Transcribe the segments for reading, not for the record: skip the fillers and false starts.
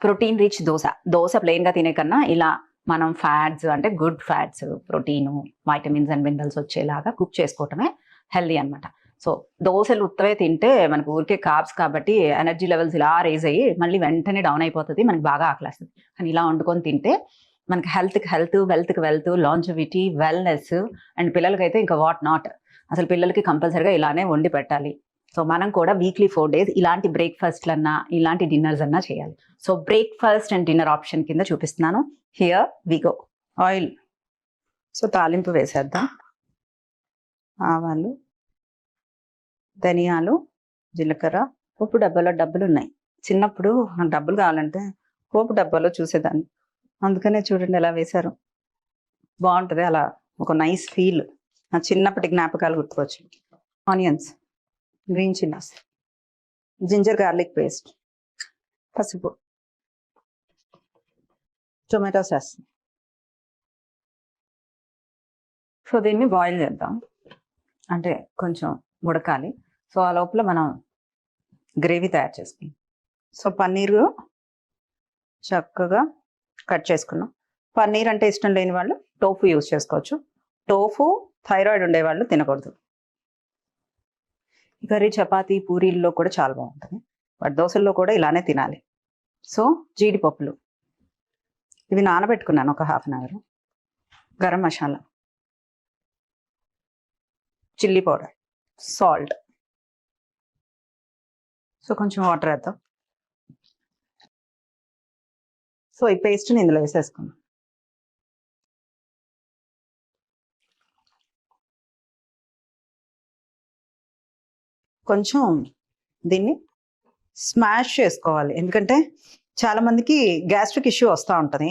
Protein rich dosa ప్లెయిన్గా తినే కన్నా ఇలా మనం ఫ్యాట్స్ అంటే good fats, protein, vitamins and minerals వచ్చేలాగా కుక్ చేసుకోవటమే హెల్దీ అనమాట. సో దోశలు ఉత్తవే తింటే మనకు ఊరికే కార్బ్స్ కాబట్టి ఎనర్జీ లెవెల్స్ ఇలా రేజ్ అయ్యి మళ్ళీ వెంటనే డౌన్ అయిపోతుంది, మనకి బాగా ఆకలేస్తుంది. కానీ ఇలా వండుకొని తింటే మనకి health, wealth, longevity, wellness and పిల్లలకైతే ఇంకా వాట్ నాట్. అసలు పిల్లలకి కంపల్సరిగా ఇలానే వండి పెట్టాలి. సో మనం కూడా వీక్లీ 4 days ఇలాంటి బ్రేక్ఫాస్ట్లన్నా ఇలాంటి డిన్నర్స్ అన్నా చేయాలి. So breakfast and dinner option కింద చూపిస్తున్నాను. Here we go. Oil. So తాలింపు వేసేద్దాం. ఆవాలు, ధనియాలు, జీలకర్ర. పోపు డబ్బాలో డబ్బులు ఉన్నాయి. చిన్నప్పుడు నాకు డబ్బులు కావాలంటే పోపు డబ్బాలో చూసేదాన్ని. అందుకనే చూడండి ఎలా వేశారు, బాగుంటుంది. అలా ఒక నైస్ ఫీల్. నా చిన్నప్పటి జ్ఞాపకాలు గుర్తుకొచ్చు. Onions, green chillies, ginger garlic paste, పసుపు, టొమాటో సాస్. సో దీన్ని బాయిల్ చేద్దాం, అంటే కొంచెం ఉడకాలి. సో ఆ లోపల మనం గ్రేవీ తయారు చేసుకుందాం. సో పన్నీరు చక్కగా కట్ చేసుకున్నాం. పన్నీర్ అంటే ఇష్టం లేని వాళ్ళు టోఫు యూజ్ చేసుకోవచ్చు. టోఫు థైరాయిడ్ ఉండేవాళ్ళు తినకూడదు. ఈ కర్రీ చపాతీ, పూరీల్లో కూడా చాలా బాగుంటుంది. బట్ దోశల్లో కూడా ఇలానే తినాలి. సో జీడిపప్పులు ఇవి నానబెట్టుకున్నాను ఒక 1/2 hour. Garam masala, chilli powder, salt. So కొంచెం వాటర్ వేద్దాం. సో ఈ పేస్ట్ని ఇందులో వేసేసుకున్నాం. కొంచెం దీన్ని స్మాష్ చేసుకోవాలి, ఎందుకంటే చాలా మందికి గ్యాస్ట్రిక్ ఇష్యూ వస్తూ ఉంటుంది.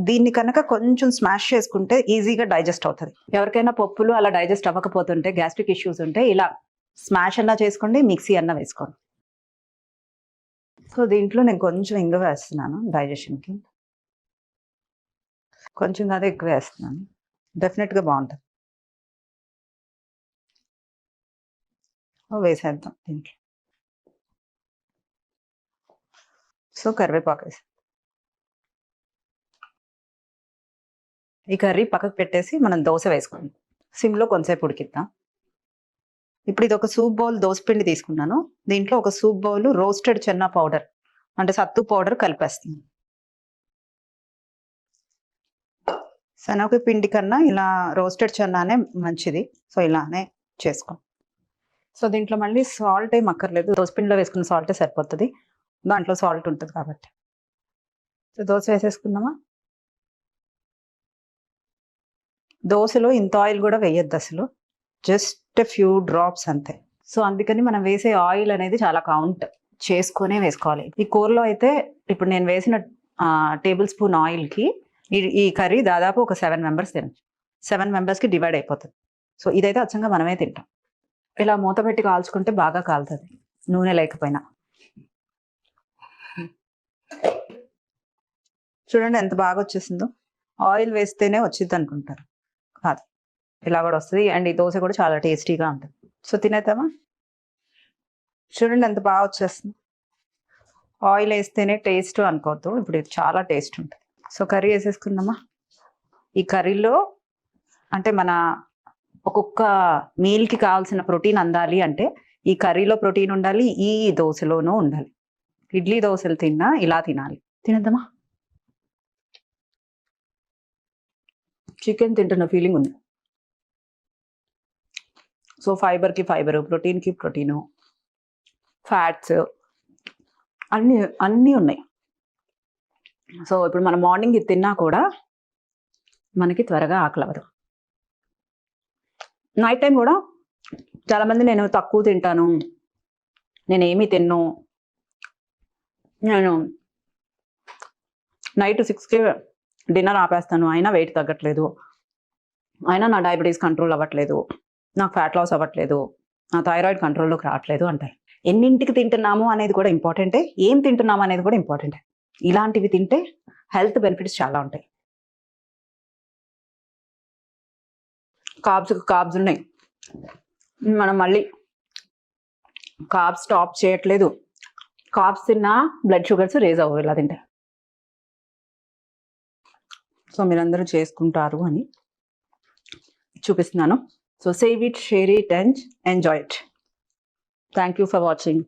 దీన్ని కనుక కొంచెం స్మాష్ చేసుకుంటే ఈజీగా డైజెస్ట్ అవుతుంది. ఎవరికైనా పప్పులు అలా డైజెస్ట్ అవ్వకపోతుంటే, గ్యాస్ట్రిక్ ఇష్యూస్ ఉంటే ఇలా స్మాష్ అన్నా చేసుకోండి, మిక్సీ అన్నా వేసుకోండి. సో దీంట్లో నేను కొంచెం ఇంగువ వేస్తున్నాను డైజెషన్కి. కొంచెం కాదు, ఎక్కువ వేస్తున్నాను. డెఫినెట్గా బాగుంటుంది. వేసేద్దాం దీంట్లో. సో కరివేపాకు వేసి ఈ కర్రీ పక్కకు పెట్టేసి మనం దోశ వేసుకుందాం. సిమ్లో కొంతసేపు ఉడికిద్దాం. ఇప్పుడు ఇది ఒక సూప్ బౌల్ దోశపిండి తీసుకున్నాను. దీంట్లో ఒక soup bowl roasted Chenna powder అంటే సత్తు పౌడర్ కలిపేస్తుంది. శనగ పిండి కన్నా ఇలా రోస్టెడ్ చెన్నానే మంచిది. సో ఇలానే చేసుకో. సో దీంట్లో మళ్ళీ సాల్ట్ ఏం అక్కర్లేదు, దోశపిండిలో వేసుకున్న సాల్టే సరిపోతుంది. దాంట్లో సాల్ట్ ఉంటుంది కాబట్టి. సో దోశ వేసేసుకుందామా. దోశలో ఇంత ఆయిల్ కూడా వేయద్దు అసలు, జస్ట్ ఫ్యూ డ్రాప్స్ అంతే. సో అందుకని మనం వేసే ఆయిల్ అనేది చాలా కౌంట్ చేసుకునే వేసుకోవాలి. ఈ కూరలో అయితే ఇప్పుడు నేను వేసిన టేబుల్ స్పూన్ ఆయిల్కి ఈ కర్రీ దాదాపు ఒక 7 members తినచ్చు. 7 members డివైడ్ అయిపోతుంది. సో ఇదైతే అచ్చంగా మనమే తింటాం. ఇలా మూత పెట్టి కాల్చుకుంటే బాగా కాలుతుంది, నూనె లేకపోయినా. చూడండి ఎంత బాగా వచ్చేసిందో. ఆయిల్ వేస్తేనే వచ్చింది అనుకుంటారు, కాదు, ఇలా కూడా వస్తుంది. అండ్ ఈ దోశ కూడా చాలా టేస్టీగా ఉంటుంది. సో తినేద్దామా. చూడండి ఎంత బాగా వచ్చేస్తుంది. ఆయిల్ వేస్తేనే టేస్ట్ అనుకోవద్దు, ఇప్పుడు ఇది చాలా టేస్ట్ ఉంటుంది. సో కర్రీ వేసేసుకుందామా. ఈ కర్రీలో అంటే మన ఒక్కొక్క మీల్కి కావాల్సిన ప్రోటీన్ అందాలి అంటే ఈ కర్రీలో ప్రోటీన్ ఉండాలి, ఈ దోశలోనూ ఉండాలి. ఇడ్లీ దోశలు తిన్నా ఇలా తినాలి. తినేద్దామా. చికెన్ తింటున్న ఫీలింగ్ ఉంది. సో ఫైబర్కి ఫైబరు, ప్రోటీన్కి ప్రోటీను, ఫ్యాట్స్ అన్నీ ఉన్నాయి. సో ఇప్పుడు మనం మార్నింగ్ ఇది తిన్నా కూడా మనకి త్వరగా ఆకలి అవ్వదు. నైట్ టైం కూడా చాలామంది నేను తక్కువ తింటాను, నేనేమీ తిన్ను, నేను నైట్ 6కి డిన్నర్ ఆపేస్తాను, అయినా వెయిట్ తగ్గట్లేదు, అయినా నా డయాబెటీస్ కంట్రోల్ అవ్వట్లేదు, నాకు ఫ్యాట్ లాస్ అవ్వట్లేదు, నా థైరాయిడ్ కంట్రోల్లోకి రావట్లేదు అంటారు. ఎన్నింటికి తింటున్నాము అనేది కూడా ఇంపార్టెంటే, ఏం తింటున్నాము అనేది కూడా ఇంపార్టెంటే. ఇలాంటివి తింటే హెల్త్ బెనిఫిట్స్ చాలా ఉంటాయి. కార్బ్స్ ఉన్నాయి, మనం మళ్ళీ కార్బ్స్ స్టాప్ చేయట్లేదు. కార్బ్స్ తిన్నా బ్లడ్ షుగర్స్ రేజ్ అవ్వవు ఇలా తింటే. సో మీరందరూ చేసుకుంటారు అని చూపిస్తున్నాను. So save it, share it and enjoy it. Thank you for watching.